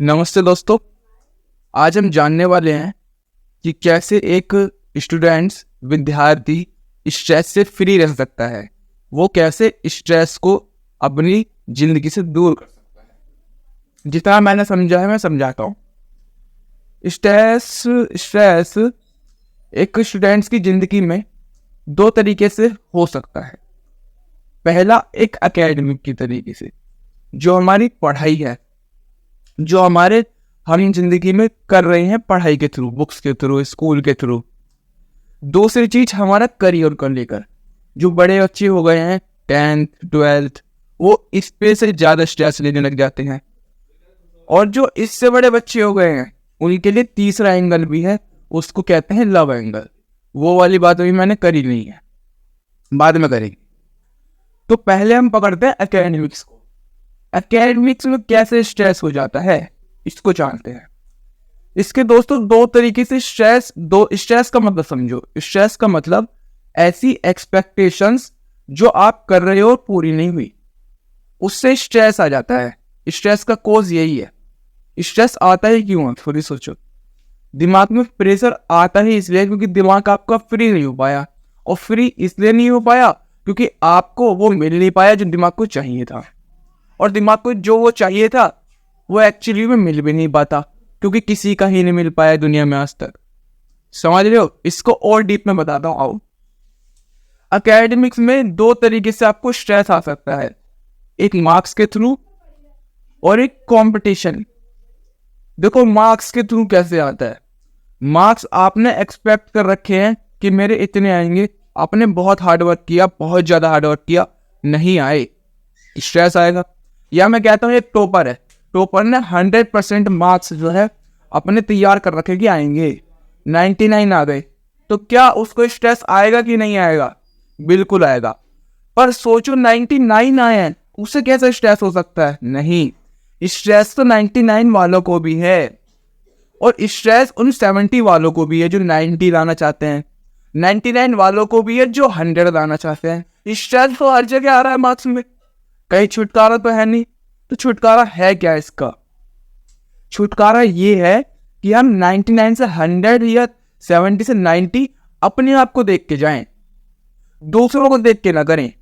नमस्ते दोस्तों। आज हम जानने वाले हैं कि कैसे एक विद्यार्थी स्ट्रेस से फ्री रह सकता है। वो कैसे स्ट्रेस को अपनी जिंदगी से दूर कर सकता है। जितना मैंने समझा है मैं समझाता हूँ। स्ट्रेस एक स्टूडेंट्स की जिंदगी में दो तरीके से हो सकता है। पहला एक एकेडमिक की तरीके से, जो हमारी पढ़ाई है, जो हम जिंदगी में कर रहे हैं पढ़ाई के थ्रू, बुक्स के थ्रू, स्कूल के थ्रू। दूसरी चीज हमारा करियर को लेकर, जो बड़े बच्चे हो गए हैं 10th 12th, वो इस पे से ज्यादा स्ट्रेस लेने लग जाते हैं। और जो इससे बड़े बच्चे हो गए हैं उनके लिए तीसरा एंगल भी है, उसको कहते हैं लव एंगल। वो वाली बात अभी मैंने करी नहीं है, बाद में करेंगे। तो पहले हम पकड़ते हैं एकेडमिक्स को। एकेडमिक्स में कैसे स्ट्रेस हो जाता है इसको जानते हैं। इसके दोस्तों दो तरीके से स्ट्रेस का मतलब समझो। स्ट्रेस का मतलब ऐसी एक्सपेक्टेशंस जो आप कर रहे हो पूरी नहीं हुई, उससे स्ट्रेस आ जाता है। स्ट्रेस का कोज यही है। स्ट्रेस आता ही क्यों है, थोड़ी सोचो। दिमाग में प्रेशर आता ही इसलिए क्योंकि दिमाग आपका फ्री नहीं हो पाया। और फ्री इसलिए नहीं हो पाया क्योंकि आपको वो मिल नहीं पाया जो दिमाग को चाहिए था। और दिमाग को जो वो चाहिए था वो एक्चुअली में मिल भी नहीं पाता, क्योंकि किसी का ही नहीं मिल पाया दुनिया में आज तक। समझ रहे हो? इसको और डीप में बताता हूँ। आओ, एकेडमिक्स में दो तरीके से आपको स्ट्रेस आ सकता है, एक मार्क्स के थ्रू और एक कंपटीशन। देखो मार्क्स के थ्रू कैसे आता है। मार्क्स आपने एक्सपेक्ट कर रखे हैं कि मेरे इतने आएंगे, आपने बहुत हार्डवर्क किया, बहुत ज्यादा हार्डवर्क किया, नहीं आए, स्ट्रेस आएगा। या मैं कहता हूँ एक टॉपर है, टॉपर ने 100% मार्क्स जो है अपने तैयार कर रखे कि आएंगे, 99 आ गए, तो क्या उसको स्ट्रेस आएगा कि नहीं आएगा? बिल्कुल आएगा। पर सोचो 99 आए हैं, उससे कैसे स्ट्रेस हो सकता है? नहीं, स्ट्रेस तो 99 वालों को भी है, और स्ट्रेस उन 70 वालों को भी है जो 90 लाना चाहते हैं, 99 वालों को भी है जो 100 लाना चाहते हैं। स्ट्रेस तो हर जगह आ रहा है मार्क्स में, कहीं छुटकारा तो है नहीं। तो छुटकारा है क्या इसका? छुटकारा ये है कि हम 99 से 100 या 70 से 90 अपने आप को देख के जाएं, दूसरों को देख के ना करें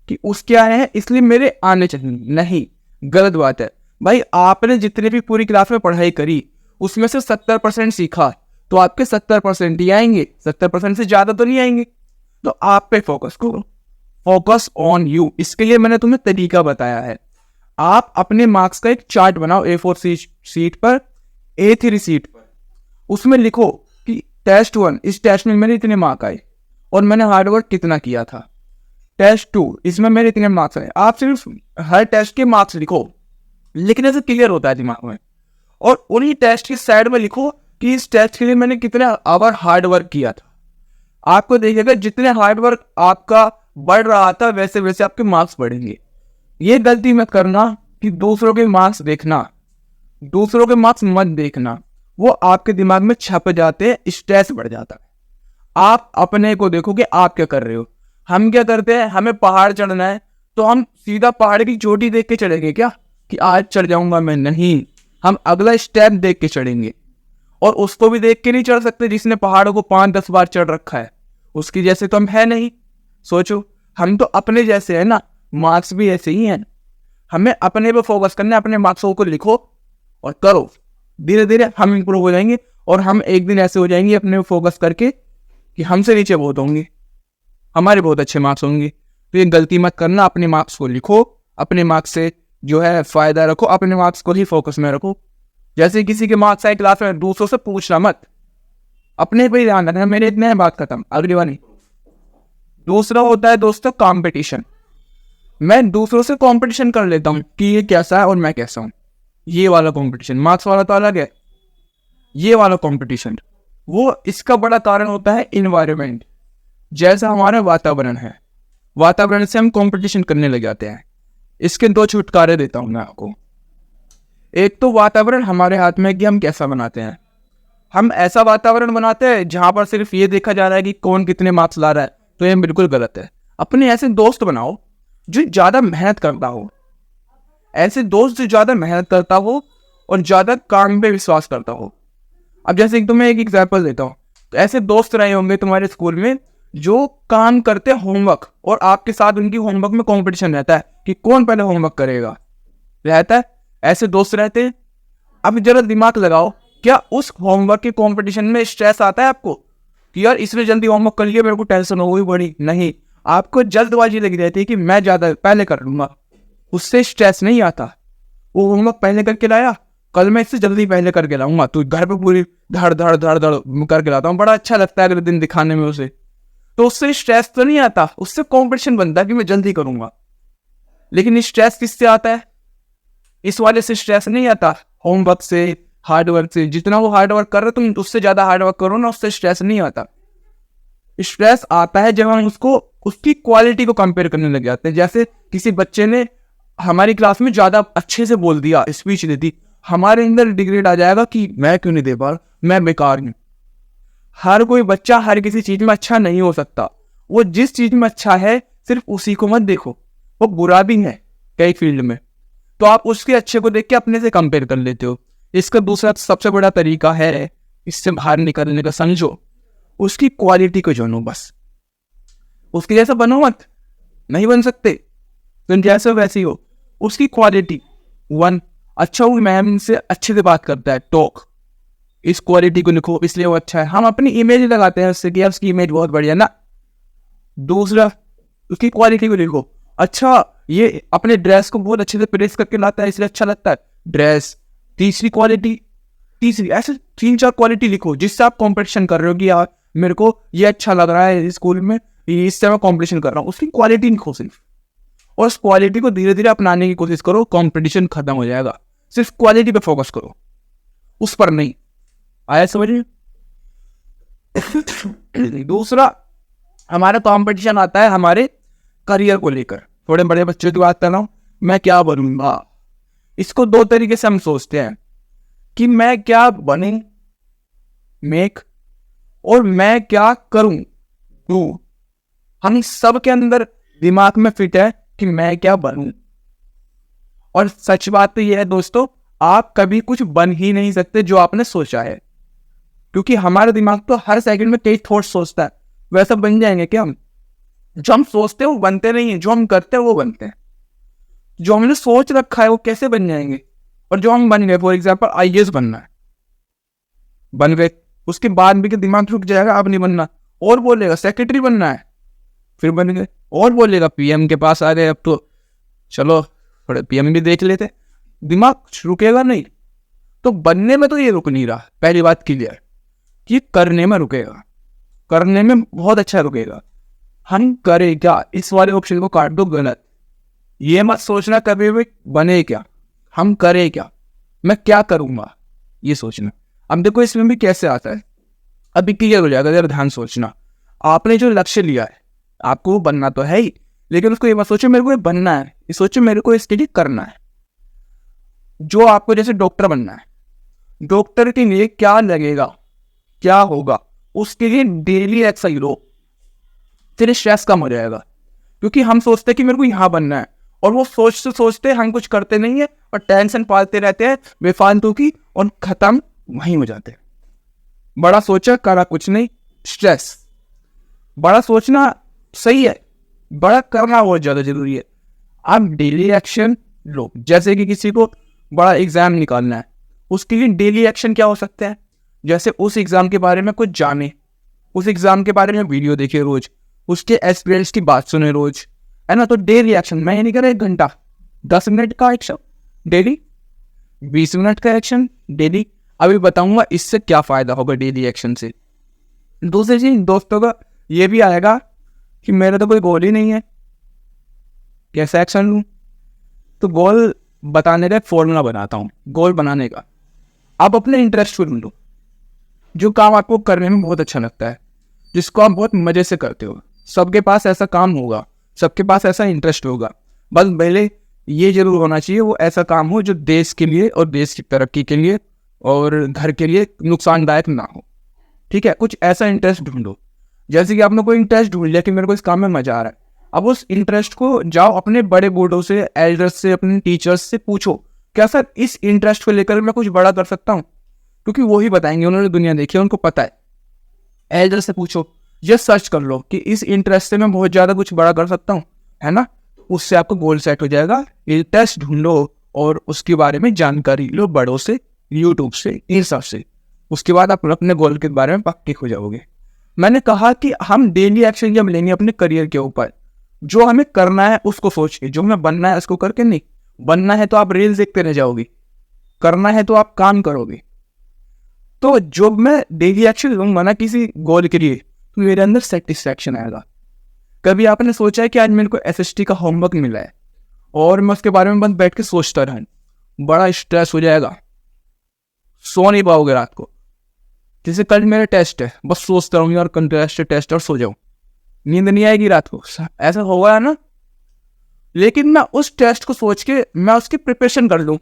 कि उसके आए हैं इसलिए मेरे आने चाहिए। नहीं, गलत बात है भाई। आपने जितने भी पूरी क्लास में पढ़ाई करी उसमें से 70% सीखा, तो आपके 70% ही आएंगे, 70% से ज्यादा तो नहीं आएंगे। तो आप पे फोकस करो, फोकस ऑन यू। इसके लिए मैंने तुम्हें तरीका बताया है। आप अपने मार्क्स का एक चार्ट बनाओ A4 शीट पर, A3 शीट पर। उसमें लिखो कि टेस्ट 1, इस टेस्ट में मेरे इतने मार्क आए और मैंने हार्डवर्क कितना किया था। टेस्ट 2, इसमें मेरे इतने मार्क्स आए। आप सिर्फ हर टेस्ट के मार्क्स लिखो, लिखने से क्लियर होता है दिमाग में। और उन्हीं टेस्ट की साइड में लिखो कि इस टेस्ट के लिए मैंने कितने आवर हार्डवर्क किया था। आपको देखिएगा जितने हार्डवर्क आपका बढ़ रहा था वैसे वैसे आपके मार्क्स बढ़ेंगे। ये गलती मत करना कि दूसरों के मार्क्स देखना, दूसरों के मार्क्स मत देखना, वो आपके दिमाग में छप जाते हैं, स्ट्रेस बढ़ जाता है। आप अपने को देखो कि आप क्या कर रहे हो। हम क्या करते हैं, हमें पहाड़ चढ़ना है तो हम सीधा पहाड़ की चोटी देख के चढ़ेंगे क्या कि आज चढ़ जाऊंगा मैं? नहीं, हम अगला स्टेप देख के चढ़ेंगे। और उसको भी देख के नहीं चढ़ सकते जिसने पहाड़ों को 5-10 बार चढ़ रखा है, उसकी जैसे तो हम है नहीं। सोचो, हम तो अपने जैसे है ना, मार्क्स भी ऐसे ही हैं। हमें अपने पे फोकस करना है, अपने मार्क्सों को लिखो और करो। धीरे धीरे हम इंप्रूव हो जाएंगे और हम एक दिन ऐसे हो जाएंगे अपने पे फोकस करके कि हमसे नीचे बहुत होंगे, हमारे बहुत अच्छे मार्क्स होंगे। तो ये गलती मत करना, अपने मार्क्स को लिखो, अपने मार्क्स से जो है फायदा रखो, अपने मार्क्स को ही फोकस में रखो। जैसे किसी के मार्क्स आए क्लास में, दूसरों से पूछना मत, अपने पे ही ध्यान रखना, मेरे इतने हैं, बात खत्म, अगली बार नहीं। दूसरा होता है दोस्तों कंपटीशन। मैं दूसरों से कंपटीशन कर लेता हूँ कि ये कैसा है और मैं कैसा हूँ। ये वाला कंपटीशन, मार्क्स वाला तो अलग है। ये वाला कंपटीशन, वो इसका बड़ा कारण होता है इन्वायरमेंट। जैसा हमारा वातावरण है, वातावरण से हम कंपटीशन करने लग जाते हैं। इसके दो छुटकारे देता हूँ मैं आपको। एक तो वातावरण हमारे हाथ में है कि हम कैसा बनाते हैं। हम ऐसा वातावरण बनाते हैं जहां पर सिर्फ ये देखा जा रहा है कि कौन कितने मार्क्स ला रहा है, तो ये बिल्कुल गलत है। अपने ऐसे दोस्त बनाओ जो ज्यादा मेहनत करता हो, ऐसे दोस्त जो ज्यादा मेहनत करता हो और ज़्यादा काम पे विश्वास करता हो। अब जैसे कि तुम्हें एक एग्जाम्पल देता हूँ, तो ऐसे दोस्त रहे होंगे तुम्हारे स्कूल में जो काम करते होमवर्क, और आपके साथ उनकी होमवर्क में कंपटीशन रहता है कि कौन पहले होमवर्क करेगा, रहता है, ऐसे दोस्त रहते हैं। अब जरा दिमाग लगाओ, क्या उस होमवर्क के कंपटीशन में स्ट्रेस आता है आपको कि यार इसने जल्दी होमवर्क कर लिया, मेरे को टेंशन हो गई बड़ी? नहीं, आपको जल्दबाजी लगी रहती है कि मैं ज़्यादा पहले कर लूँगा, उससे स्ट्रेस नहीं आता। वो होमवर्क पहले करके लाया, कल मैं इससे जल्दी पहले करके लाऊंगा, तो घर पे पूरी धड़ धड़ धड़ धड़ करके लाता हूँ, बड़ा अच्छा लगता है अगले दिन दिखाने में उसे, तो उससे स्ट्रेस तो नहीं आता, उससे कंपटीशन बनता है कि मैं जल्दी करूंगा। लेकिन स्ट्रेस किससे आता है? इस वाले से स्ट्रेस नहीं आता, होमवर्क से, हार्डवर्क से। जितना वो हार्डवर्क कर रहे तुम उससे ज्यादा हार्डवर्क करो ना, उससे स्ट्रेस नहीं आता। स्ट्रेस आता है जब हम उसको उसकी क्वालिटी को कंपेयर करने लग जाते हैं। जैसे किसी बच्चे ने हमारी क्लास में ज्यादा अच्छे से बोल दिया, स्पीच दे दी, हमारे अंदर डिग्रेड आ जाएगा कि मैं क्यों नहीं दे पा रहा, मैं बेकार हूं। हर कोई बच्चा हर किसी चीज में अच्छा नहीं हो सकता। वो जिस चीज में अच्छा है सिर्फ उसी को मत देखो, वो बुरा भी है कई फील्ड में, तो आप उसके अच्छे को देख के अपने से कंपेयर कर लेते हो। इसका दूसरा सबसे बड़ा तरीका है इससे बाहर निकलने का, समझो, उसकी क्वालिटी को जानो। बस उसके जैसा बनो मत, नहीं बन सकते, तुम जैसे हो वैसे ही हो। उसकी क्वालिटी 1, अच्छा वो मैम से अच्छे से बात करता है, टॉक, इस क्वालिटी को लिखो इसलिए वो अच्छा है। हम अपनी इमेज लगाते हैं उससे कि यार उसकी इमेज बहुत बढ़िया ना। दूसरा, उसकी क्वालिटी को लिखो, अच्छा ये अपने ड्रेस को बहुत अच्छे से प्रेस करके लाता है इसलिए अच्छा लगता है, ड्रेस। तीसरी क्वालिटी, तीसरी, ऐसे 3-4 क्वालिटी लिखो जिससे आप कॉम्पिटिशन कर रहे हो कि यार मेरे को ये अच्छा लग रहा है स्कूल में, इससे मैं कॉम्पिटिशन कर रहा हूँ। उसकी क्वालिटी लिखो सिर्फ, और उस क्वालिटी को धीरे धीरे अपनाने की कोशिश करो, कंपटीशन खत्म हो जाएगा। सिर्फ क्वालिटी पे फोकस करो, उस पर नहीं। आया समझ में? दूसरा, हमारा कंपटीशन आता है हमारे करियर को लेकर। थोड़े बड़े बच्चों की बात कर रहा हूं, मैं क्या बनूंगा। इसको 2 तरीके से हम सोचते हैं कि मैं क्या बने, मेक, और मैं क्या करूं, डू। हम सब के अंदर दिमाग में फिट है कि मैं क्या बनूं। और सच बात तो यह है दोस्तों, आप कभी कुछ बन ही नहीं सकते जो आपने सोचा है, क्योंकि हमारा दिमाग तो हर सेकंड में कई थॉट सोचता है। वैसा बन जाएंगे क्या हम? जो हम सोचते हैं वो बनते नहीं है, जो हम करते हैं वो बनते हैं। जो हमने सोच रखा है वो कैसे बन जाएंगे? और जो हम बन गए, फॉर एग्जाम्पल IAS बनना है, बन गए, उसके बाद भी दिमाग रुक जाएगा, अब नहीं बनना, और बोलेगा सेक्रेटरी बनना है, फिर बन गए, और बोलेगा PM के पास आ गए, अब तो चलो थोड़े PM भी देख लेते, दिमाग रुकेगा नहीं। तो बनने में तो ये रुक नहीं रहा, पहली बात क्लियर, कि करने में रुकेगा, करने में बहुत अच्छा रुकेगा। हम करें क्या, इस वाले ऑप्शन को काट दो, गलत। ये मत सोचना कभी भी बने क्या, हम करें क्या, मैं क्या करूंगा, ये सोचना। अब देखो इसमें भी कैसे आता है, अभी क्लियर हो जाएगा, जरा ध्यान सोचना। आपने जो लक्ष्य लिया है, आपको वो बनना तो है ही, लेकिन उसको ये मत सोचो मेरे को ये बनना है, ये सोचो मेरे को इसके लिए करना है। जो आपको जैसे डॉक्टर बनना है, डॉक्टर के लिए क्या लगेगा, क्या होगा, उसके लिए डेली एक्सरसाइज लो, फिर स्ट्रेस कम हो जाएगा। क्योंकि हम सोचते हैं कि मेरे को यहाँ बनना है, और वो सोचते सोचते हम कुछ करते नहीं है और टेंशन पालते रहते हैं बेफालतू की, और खत्म वहीं हो जाते हैं। बड़ा सोचा करा कुछ नहीं, स्ट्रेस। बड़ा सोचना सही है, बड़ा करना बहुत ज्यादा जरूरी है। आप डेली एक्शन लो, जैसे कि किसी को बड़ा एग्जाम निकालना है, उसके लिए डेली एक्शन क्या हो सकता है? जैसे उस एग्जाम के बारे में कुछ जाने, उस एग्जाम के बारे में वीडियो देखे रोज, उसके एस्पिरेंट्स की बात सुने रोज, है ना। तो डेली एक्शन, मैं ये नहीं कर रहा 1 घंटा, 10 मिनट का एक्शन डेली, 20 मिनट का एक्शन डेली। अभी बताऊंगा इससे क्या फायदा होगा डेली एक्शन से। दूसरी चीज दोस्तों का ये भी आएगा कि मेरा तो कोई गोल ही नहीं है, कैसा एक्शन लूं? तो गोल बताने का एक फॉर्मूला बनाता हूं, गोल बनाने का। आप अपने इंटरेस्ट को ढूंढो, जो काम आपको करने में बहुत अच्छा लगता है, जिसको आप बहुत मजे से करते हो। सबके पास ऐसा काम होगा, सबके पास ऐसा इंटरेस्ट होगा, बस पहले ये जरूर होना चाहिए वो ऐसा काम हो जो देश के लिए और देश की तरक्की के लिए और घर के लिए नुकसानदायक ना हो। ठीक है, कुछ ऐसा इंटरेस्ट ढूंढो। जैसे कि आपने कोई इंटरेस्ट ढूंढ लिया कि मेरे को इस काम में मजा आ रहा है, अब उस इंटरेस्ट को जाओ अपने बड़े बूढ़ों से, एल्डर्स से, अपने टीचर्स से पूछो क्या सर इस इंटरेस्ट को लेकर मैं कुछ बड़ा कर सकता हूँ? क्योंकि वो ही बताएंगे, उन्होंने दुनिया देखी है, उनको पता है। एल्डर से पूछो, ये सर्च कर लो कि इस इंटरेस्ट से मैं बहुत ज़्यादा कुछ बड़ा कर सकता हूँ, है ना? उससे आपको गोल सेट हो जाएगा। इंटरेस्ट ढूंढो और उसके बारे में जानकारी लो, बड़ों से, यूट्यूब से, इन सब से। उसके बाद आप अपने गोल के बारे में पक्के हो जाओगे। मैंने कहा कि हम डेली एक्शन जब लेंगे अपने करियर के ऊपर, जो हमें करना है उसको सोच के, जो हमें बनना है उसको करके नहीं। बनना है तो आप रील्स देखते रह जाओगे, करना है तो आप काम करोगे। तो जब मैं डेली एक्शन लूंगा ना किसी गोल के लिए, तो मेरे अंदर सेटिस्फैक्शन आएगा। कभी आपने सोचा है कि आज मेरे को एसएसटी का होमवर्क मिला है और मैं उसके बारे में बस बैठ के सोचता रहा, बड़ा स्ट्रेस हो जाएगा, सो नहीं पाओगे रात को। जैसे कल मेरा टेस्ट है, बस सोचता रहूँ यार कल टेस्ट और सो जाऊँ, नींद नहीं आएगी रात को, ऐसा होगा ना? लेकिन मैं उस टेस्ट को सोच के मैं उसकी प्रिपरेशन कर लूँ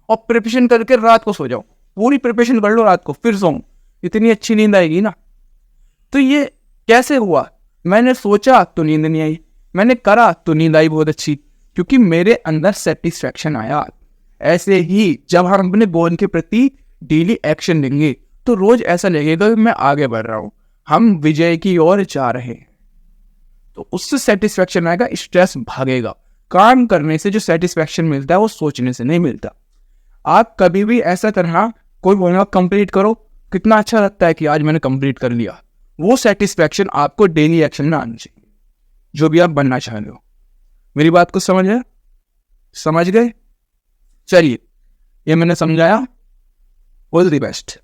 और प्रिपरेशन करके रात को सो जाऊँ, पूरी प्रिपरेशन कर लो रात को, फिर सोऊं, इतनी अच्छी नींद आएगी ना। तो ये कैसे हुआ? मैंने सोचा तो नींद नहीं आई, मैंने करा तो नींद आई बहुत अच्छी, क्योंकि मेरे अंदर सेटिस्फैक्शन आया। ऐसे ही जब हम अपने गोल के प्रति डेली एक्शन लेंगे तो रोज ऐसा लगेगा कि मैं आगे बढ़ रहा हूँ, हम विजय की ओर जा रहे हैं। तो उससे सेटिस्फैक्शन आएगा, स्ट्रेस भागेगा। काम करने से जो सेटिस्फैक्शन मिलता है वो सोचने से नहीं मिलता। आप कभी भी ऐसा करना, कोई बोलेगा कंप्लीट करो, कितना अच्छा लगता है कि आज मैंने कंप्लीट कर लिया। वो सेटिस्फैक्शन आपको डेली एक्शन में आनी चाहिए, जो भी आप बनना चाह रहे हो। मेरी बात को समझ गए? चलिए, ये मैंने समझाया। All the best.